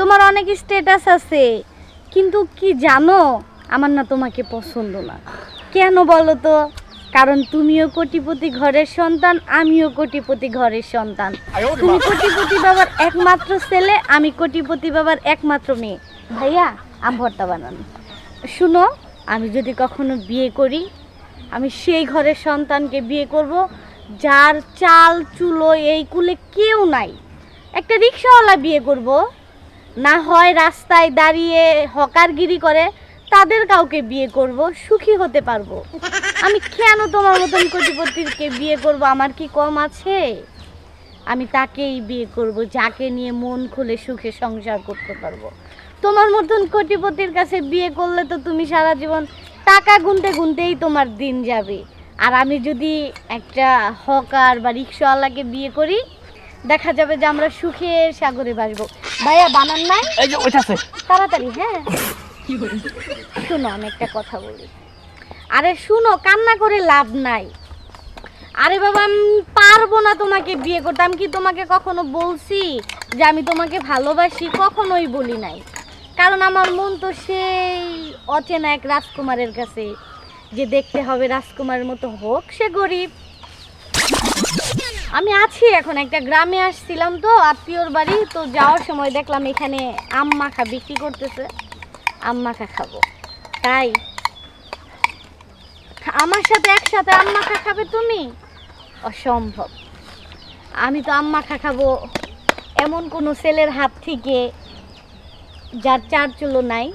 তোমার অনেক স্ট্যাটাস আছে, কিন্তু কি জানো, আমার না তোমাকে পছন্দ না। কেন বলো তো? কারণ তুমিও কোটিপতি ঘরের সন্তান, আমিও কোটিপতি ঘরের সন্তান। তুমি কোটিপতি বাবার একমাত্র ছেলে, আমি কোটিপতি বাবার একমাত্র মেয়ে। ভাইয়া, আম ভর্তা বানানো। শুনো, আমি যদি কখনো বিয়ে করি, আমি সেই ঘরের সন্তানকে বিয়ে করব যার চাল চুলো এই কুলে কেউ নাই। একটা রিক্সাওয়ালা বিয়ে করব, না হয় রাস্তায় দাঁড়িয়ে হকারগিরি করে তাদের কাউকে বিয়ে করব, সুখী হতে পারবো। আমি কেন তোমার মতন কোটিপতিকে বিয়ে করব? আমার কি কম আছে? আমি তাকেই বিয়ে করব যাকে নিয়ে মন খুলে সুখে সংসার করতে পারবো। তোমার মতন কোটিপতির কাছে বিয়ে করলে তো তুমি সারা জীবন টাকা গুনতে গুনতেই তোমার দিন যাবে। আর আমি যদি একটা হকার বা রিক্সাওয়ালাকে বিয়ে করি, দেখা যাবে যে আমরা সুখের সাগরে ভাসবো। ভাইয়া, বানান নাই? এই যে ওইটাছে তাড়াতাড়ি। হ্যাঁ, শুনো, আমি একটা কথা বলি। আরে শুনো, কান্না করে লাভ নাই। আরে বাবা, আমি পারবো না তোমাকে বিয়ে করতে। আমি কি তোমাকে কখনো বলছি যে আমি তোমাকে ভালোবাসি? কখনোই বলি নাই। কারণ আমার মন তো সেই অচেনা এক রাজকুমারের কাছে, যে দেখতে হবে রাজকুমারের মতো, হোক সে গরিব। আমি আছি এখন একটা গ্রামে, আসছিলাম তো আত্মীয়র বাড়ি, তো যাওয়ার সময় দেখলাম এখানে আম মাখা বিক্রি করতেছে। আম মাখা খাবো, তাই আমার সাথে একসাথে আম মাখা খাবে তুমি? অসম্ভব। আমি তো আম মাখা খাবো এমন কোনো ছেলের হাত থেকে যার চার চুলো নাই।